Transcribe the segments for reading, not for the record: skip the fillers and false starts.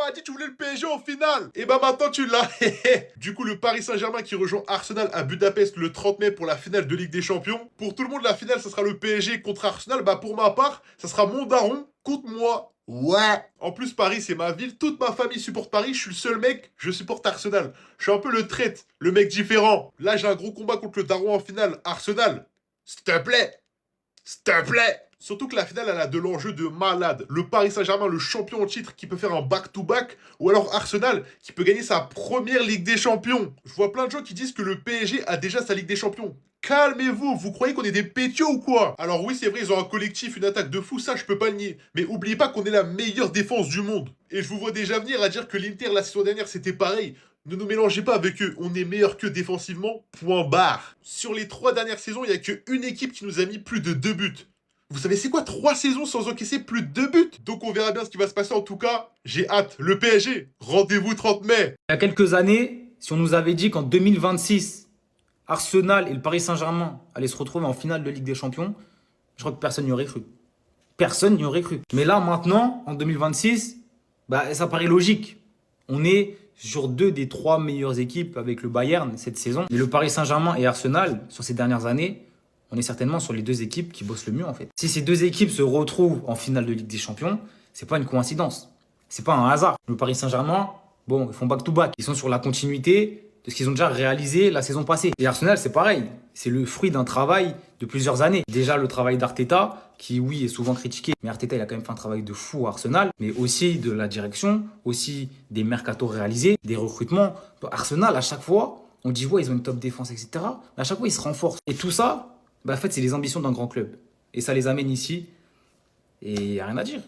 m'as dit que tu voulais le PSG en finale. Et bah maintenant tu l'as. Du coup, le Paris Saint-Germain qui rejoint Arsenal à Budapest le 30 mai pour la finale de Ligue des Champions. Pour tout le monde, la finale, ça sera le PSG contre Arsenal. Bah pour ma part, ça sera mon daron contre moi. Ouais. En plus, Paris, c'est ma ville. Toute ma famille supporte Paris. Je suis le seul mec, je supporte Arsenal. Je suis un peu le traître, le mec différent. Là, j'ai un gros combat contre le daron en finale. Arsenal, s'il te plaît. S'il te plaît. Surtout que la finale, elle a de l'enjeu de malade. Le Paris Saint-Germain, le champion en titre, qui peut faire un back-to-back. Ou alors Arsenal, qui peut gagner sa première Ligue des Champions. Je vois plein de gens qui disent que le PSG a déjà sa Ligue des Champions. Calmez-vous, vous croyez qu'on est des pétios ou quoi? Alors oui, c'est vrai, ils ont un collectif, une attaque de fou, ça je peux pas le nier. Mais oubliez pas qu'on est la meilleure défense du monde. Et je vous vois déjà venir à dire que l'Inter la saison dernière c'était pareil. Ne nous mélangez pas avec eux, on est meilleur qu'eux défensivement, point barre. Sur les 3 dernières saisons, il n'y a qu'une équipe qui nous a mis plus de 2 buts. Vous savez c'est quoi 3 saisons sans encaisser plus de 2 buts? Donc on verra bien ce qui va se passer en tout cas. J'ai hâte, le PSG, rendez-vous 30 mai. Il y a quelques années, si on nous avait dit qu'en 2026, Arsenal et le Paris Saint-Germain allaient se retrouver en finale de Ligue des Champions, je crois que personne n'y aurait cru. Personne n'y aurait cru. Mais là, maintenant, en 2026, bah, ça paraît logique. On est sur 2 des 3 meilleures équipes avec le Bayern cette saison. Mais le Paris Saint-Germain et Arsenal, sur ces dernières années, on est certainement sur les 2 équipes qui bossent le mieux en fait. Si ces 2 équipes se retrouvent en finale de Ligue des Champions, c'est pas une coïncidence. C'est pas un hasard. Le Paris Saint-Germain, bon, ils font back-to-back. Ils sont sur la continuité de ce qu'ils ont déjà réalisé la saison passée. Et Arsenal, c'est pareil. C'est le fruit d'un travail de plusieurs années. Déjà, le travail d'Arteta, qui, oui, est souvent critiqué. Mais Arteta, il a quand même fait un travail de fou à Arsenal. Mais aussi de la direction, aussi des mercatos réalisés, des recrutements. Arsenal, à chaque fois, on dit, ouais, ils ont une top défense, etc. Mais à chaque fois, ils se renforcent. Et tout ça, bah, en fait, c'est les ambitions d'un grand club. Et ça les amène ici. Et il n'y a rien à dire.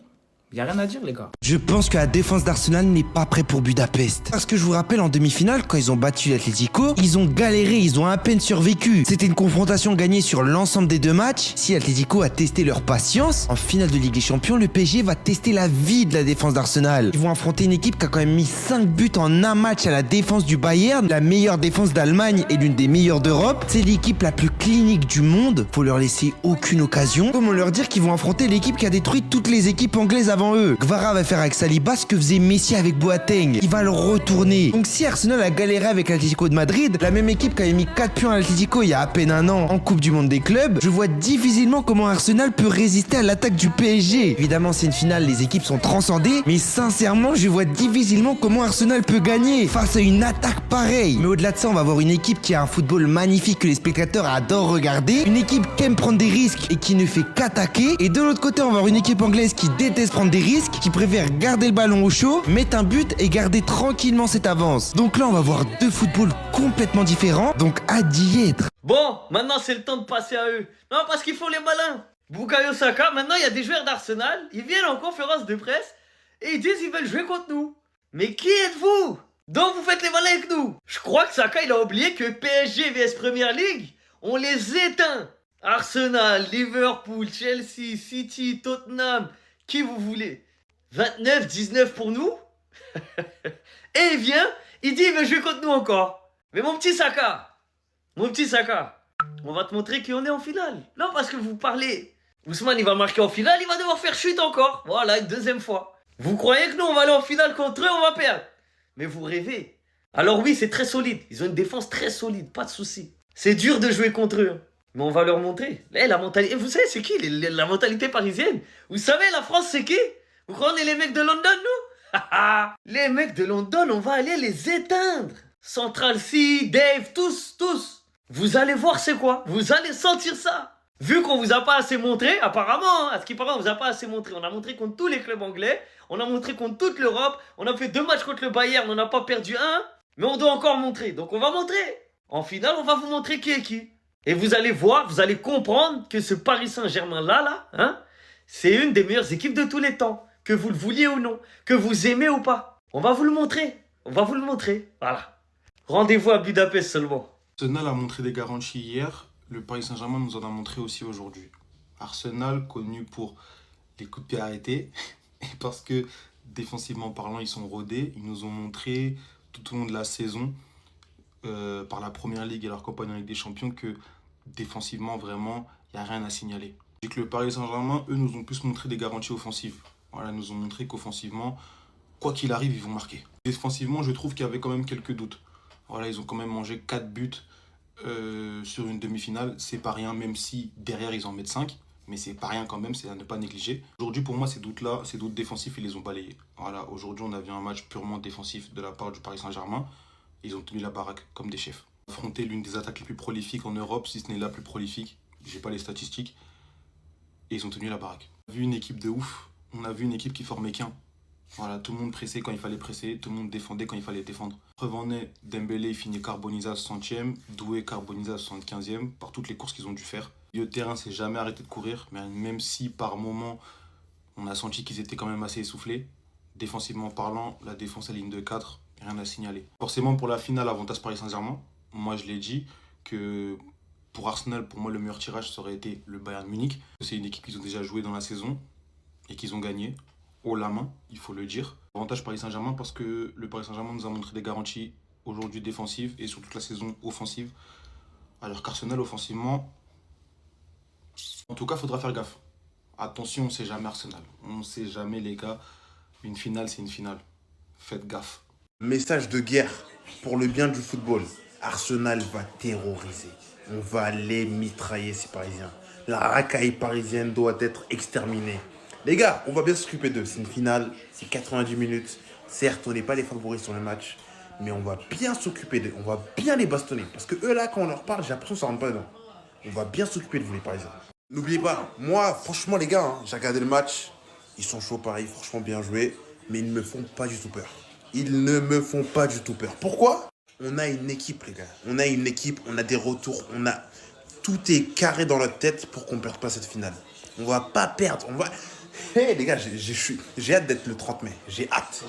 Il n'y a rien à dire, les gars. Je pense que la défense d'Arsenal n'est pas prête pour Budapest. Parce que je vous rappelle, en demi-finale, quand ils ont battu l'Atlético, ils ont galéré, ils ont à peine survécu. C'était une confrontation gagnée sur l'ensemble des 2 matchs. Si l'Atlético a testé leur patience, en finale de Ligue des Champions, le PSG va tester la vie de la défense d'Arsenal. Ils vont affronter une équipe qui a quand même mis 5 buts en un match à la défense du Bayern. La meilleure défense d'Allemagne et l'une des meilleures d'Europe. C'est l'équipe la plus clinique du monde. Faut leur laisser aucune occasion. Comment leur dire qu'ils vont affronter l'équipe qui a détruit toutes les équipes anglaises avant eux. Gvara va faire avec Saliba ce que faisait Messi avec Boateng. Il va le retourner. Donc si Arsenal a galéré avec l'Atlético de Madrid, la même équipe qui avait mis 4 points à l'Atlético il y a à peine un an en Coupe du Monde des clubs, je vois difficilement comment Arsenal peut résister à l'attaque du PSG. Évidemment c'est une finale, les équipes sont transcendées, mais sincèrement je vois difficilement comment Arsenal peut gagner face à une attaque pareille. Mais au-delà de ça, on va voir une équipe qui a un football magnifique que les spectateurs adorent regarder, une équipe qui aime prendre des risques et qui ne fait qu'attaquer, et de l'autre côté on va voir une équipe anglaise qui déteste prendre des risques, qui préfère garder le ballon au chaud, mettre un but et garder tranquillement cette avance. Donc là on va voir 2 footballs complètement différents, donc hâte d'y être. Bon, maintenant c'est le temps de passer à eux. Non, parce qu'ils font les malins. Bukayo Saka, maintenant il y a des joueurs d'Arsenal, ils viennent en conférence de presse et ils disent qu'ils veulent jouer contre nous. Mais qui êtes-vous? Donc vous faites les malins avec nous. Je crois que Saka il a oublié que PSG vs Premier League, on les éteint. Arsenal, Liverpool, Chelsea, City, Tottenham, qui vous voulez. 29-19 pour nous. Et il vient, il dit il veut jouer contre nous encore. Mais mon petit Saka, on va te montrer qu'on est en finale. Non, parce que vous parlez, Ousmane il va marquer en finale, il va devoir faire chute encore. Voilà, une 2e fois. Vous croyez que nous on va aller en finale contre eux, on va perdre. Mais vous rêvez. Alors oui, c'est très solide. Ils ont une défense très solide, pas de souci. C'est dur de jouer contre eux. Mais on va leur montrer. Là, la mentalité. Vous savez, c'est qui la mentalité parisienne? Vous savez, la France, c'est qui? Vous croyez qu'on est les mecs de London, nous? Les mecs de London, on va aller les éteindre. Central C, Dave, tous. Vous allez voir c'est quoi. Vous allez sentir ça. Vu qu'on vous a pas assez montré, apparemment, à ce qui paraît, on vous a pas assez montré. On a montré contre tous les clubs anglais. On a montré contre toute l'Europe. On a fait 2 matchs contre le Bayern. On n'a pas perdu un. Mais on doit encore montrer. Donc on va montrer. En finale, on va vous montrer qui est qui. Et vous allez voir, vous allez comprendre que ce Paris Saint-Germain là, hein, c'est une des meilleures équipes de tous les temps. Que vous le vouliez ou non, que vous aimez ou pas. On va vous le montrer. Voilà. Rendez-vous à Budapest seulement. Arsenal a montré des garanties hier. Le Paris Saint-Germain nous en a montré aussi aujourd'hui. Arsenal, connu pour les coups de pied arrêtés, et parce que défensivement parlant, ils sont rodés. Ils nous ont montré tout au long de la saison, par la Première Ligue et leur campagne en Ligue des Champions, que défensivement, vraiment, il n'y a rien à signaler. Et que le Paris Saint-Germain, eux, nous ont plus montré des garanties offensives. Voilà, nous ont montré qu'offensivement, quoi qu'il arrive, ils vont marquer. Défensivement, je trouve qu'il y avait quand même quelques doutes. Voilà, ils ont quand même mangé 4 buts sur une demi-finale. C'est pas rien, même si derrière, ils en mettent 5. Mais c'est pas rien quand même, c'est à ne pas négliger. Aujourd'hui, pour moi, ces doutes-là, ces doutes défensifs, ils les ont balayés. Voilà, aujourd'hui, on a vu un match purement défensif de la part du Paris Saint-Germain. Ils ont tenu la baraque comme des chefs. Affronter l'une des attaques les plus prolifiques en Europe, si ce n'est la plus prolifique, j'ai pas les statistiques, et ils ont tenu la baraque. On a vu une équipe de ouf, on a vu une équipe qui formait qu'un. Voilà, tout le monde pressait quand il fallait presser, tout le monde défendait quand il fallait défendre. Preuve en est, Dembélé finit carbonisé à 60e, Doué carbonisé à 75e, par toutes les courses qu'ils ont dû faire. Le milieu de terrain s'est jamais arrêté de courir, mais même si par moments on a senti qu'ils étaient quand même assez essoufflés, défensivement parlant, la défense à ligne de 4, rien à signaler. Forcément pour la finale, avantage Paris Saint-Germain. Moi je l'ai dit que pour Arsenal, pour moi le meilleur tirage ça aurait été le Bayern Munich. C'est une équipe qu'ils ont déjà joué dans la saison et qu'ils ont gagné haut la main, il faut le dire. Avantage Paris Saint-Germain parce que le Paris Saint-Germain nous a montré des garanties aujourd'hui défensives et sur toute la saison offensive. Alors qu'Arsenal offensivement, en tout cas, il faudra faire gaffe. Attention, on ne sait jamais Arsenal. On ne sait jamais les gars. Une finale, c'est une finale. Faites gaffe. Message de guerre pour le bien du football. Arsenal va terroriser. On va les mitrailler, ces Parisiens. La racaille parisienne doit être exterminée. Les gars, on va bien s'occuper d'eux. C'est une finale, c'est 90 minutes. Certes, on n'est pas les favoris sur le match, mais on va bien s'occuper d'eux. On va bien les bastonner. Parce que eux, là, quand on leur parle, j'ai l'impression que ça ne rentre pas dedans. On va bien s'occuper de vous, les Parisiens. N'oubliez pas, moi, franchement, les gars, j'ai regardé le match. Ils sont chauds, Paris, franchement, bien joué. Mais ils ne me font pas du tout peur. Ils ne me font pas du tout peur. Pourquoi? On a une équipe, les gars. On a une équipe, on a des retours, on a... Tout est carré dans notre tête pour qu'on ne perde pas cette finale. On va pas perdre, on va... Hey, les gars, j'ai hâte d'être le 30 mai. J'ai hâte.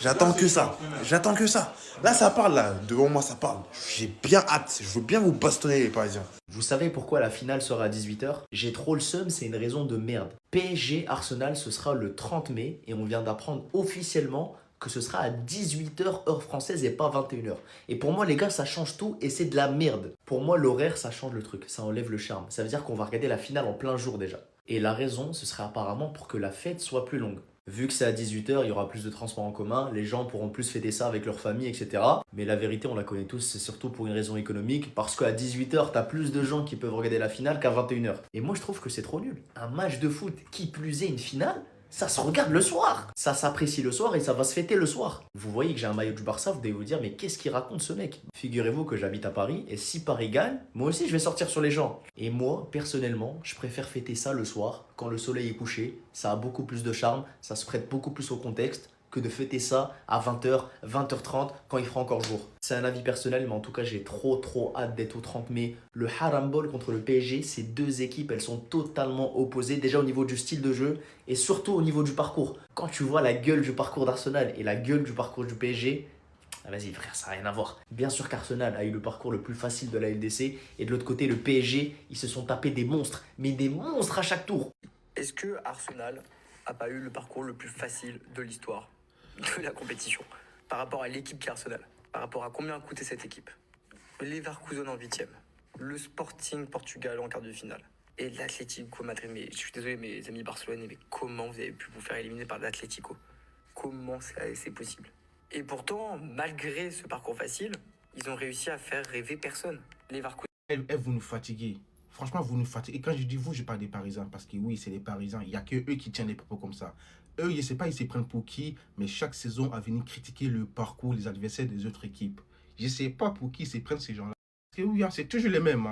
J'attends que ça. J'attends que ça. Là, ça parle, là. Devant moi, ça parle. J'ai bien hâte. Je veux bien vous bastonner, les Parisiens. Vous savez pourquoi la finale sera à 18h? J'ai trop le seum, c'est une raison de merde. PSG Arsenal, ce sera le 30 mai et on vient d'apprendre officiellement que ce sera à 18h heure française et pas 21h. Et pour moi les gars, ça change tout et c'est de la merde. Pour moi l'horaire, ça change le truc, ça enlève le charme. Ça veut dire qu'on va regarder la finale en plein jour déjà. Et la raison, ce serait apparemment pour que la fête soit plus longue. Vu que c'est à 18h, il y aura plus de transports en commun, les gens pourront plus fêter ça avec leur famille, etc. Mais la vérité, on la connaît tous, c'est surtout pour une raison économique, parce qu'à 18h, t'as plus de gens qui peuvent regarder la finale qu'à 21h. Et moi, je trouve que c'est trop nul. Un match de foot, qui plus est une finale, ça se regarde le soir. Ça s'apprécie le soir et ça va se fêter le soir. Vous voyez que j'ai un maillot du Barça, vous devez vous dire, mais qu'est-ce qu'il raconte ce mec? Figurez-vous que j'habite à Paris et si Paris gagne, moi aussi je vais sortir sur les gens. Et moi, personnellement, je préfère fêter ça le soir, quand le soleil est couché. Ça a beaucoup plus de charme, ça se prête beaucoup plus au contexte que de fêter ça à 20h, 20h30 quand il fera encore jour. C'est un avis personnel, mais en tout cas, j'ai trop hâte d'être au 30 mai. Le Haram Ball contre le PSG, ces deux équipes, elles sont totalement opposées, déjà au niveau du style de jeu et surtout au niveau du parcours. Quand tu vois la gueule du parcours d'Arsenal et la gueule du parcours du PSG, vas-y frère, ça n'a rien à voir. Bien sûr qu'Arsenal a eu le parcours le plus facile de la LDC et de l'autre côté, le PSG, ils se sont tapés des monstres, mais des monstres à chaque tour. Est-ce que Arsenal a pas eu le parcours le plus facile de l'histoire de la compétition par rapport à l'équipe qui est Arsenal, par rapport à combien a coûté cette équipe? Leverkusen en 8e, le Sporting Portugal en quart de finale et l'Atlético Madrid. Mais je suis désolé mes amis barcelonais, mais comment vous avez pu vous faire éliminer par l'Atlético? Comment c'est possible? Et pourtant, malgré ce parcours facile, ils ont réussi à faire rêver personne. Leverkusen. Vous nous fatiguez. Franchement, vous nous fatiguez. Et quand je dis vous, je parle des Parisiens. Parce que oui, c'est les Parisiens. Il n'y a que eux qui tiennent les propos comme ça. Eux, je ne sais pas, ils se prennent pour qui. Mais chaque saison, à venir critiquer le parcours, les adversaires des autres équipes. Je ne sais pas pour qui ils se prennent ces gens-là. Parce que oui, c'est toujours les mêmes.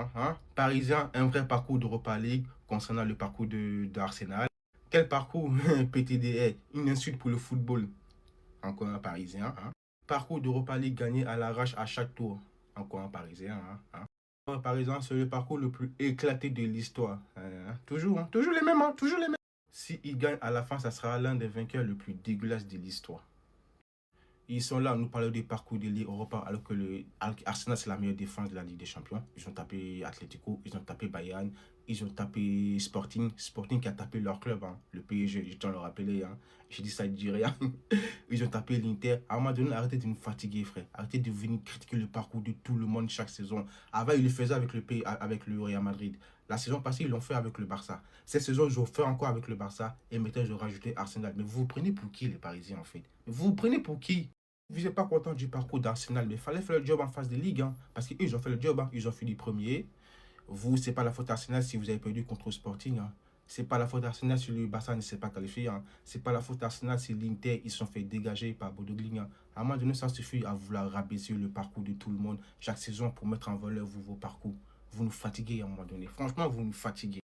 Parisiens, un vrai parcours d'Europa League concernant le parcours d'Arsenal. Quel parcours PTDR? Une insulte pour le football. Encore un Parisien. Parcours d'Europa League gagné à l'arrache à chaque tour. Encore un Parisien. Par exemple, c'est le parcours le plus éclaté de l'histoire. Toujours les mêmes, toujours les mêmes. S'ils gagnent à la fin, ça sera l'un des vainqueurs le plus dégueulasse de l'histoire. Ils sont là, nous parlons des parcours de Ligue Europa, alors que Arsenal, c'est la meilleure défense de la Ligue des Champions. Ils ont tapé Atlético, ils ont tapé Bayern, Ils ont tapé Sporting. Sporting qui a tapé leur club, hein. Le PSG, je tiens à le rappeler. Hein. J'ai dit ça, je dis rien. Ils ont tapé l'Inter. À un moment donné, arrêtez de nous fatiguer, frère. Arrêtez de venir critiquer le parcours de tout le monde chaque saison. Avant, ils le faisaient avec le Real Madrid. La saison passée, ils l'ont fait avec le Barça. Cette saison, ils ont fait encore avec le Barça. Et maintenant, ils ont rajouté Arsenal. Mais vous vous prenez pour qui, les Parisiens, en fait? Vous vous prenez pour qui? Vous n'êtes pas content du parcours d'Arsenal, mais il fallait faire le job en phase de ligue. Hein, parce qu'eux, ils ont fait le job. Hein, ils ont fini premier. Vous, c'est pas la faute d'Arsenal si vous avez perdu contre le Sporting. Hein. C'est pas la faute d'Arsenal si le Barça ne s'est pas qualifié. Hein. C'est pas la faute d'Arsenal si l'Inter, ils se sont fait dégager par Bodo-Glimt. Hein. À un moment donné, ça suffit à vouloir rabaisser le parcours de tout le monde chaque saison pour mettre en valeur vos parcours. Vous nous fatiguez à un moment donné. Franchement, vous nous fatiguez.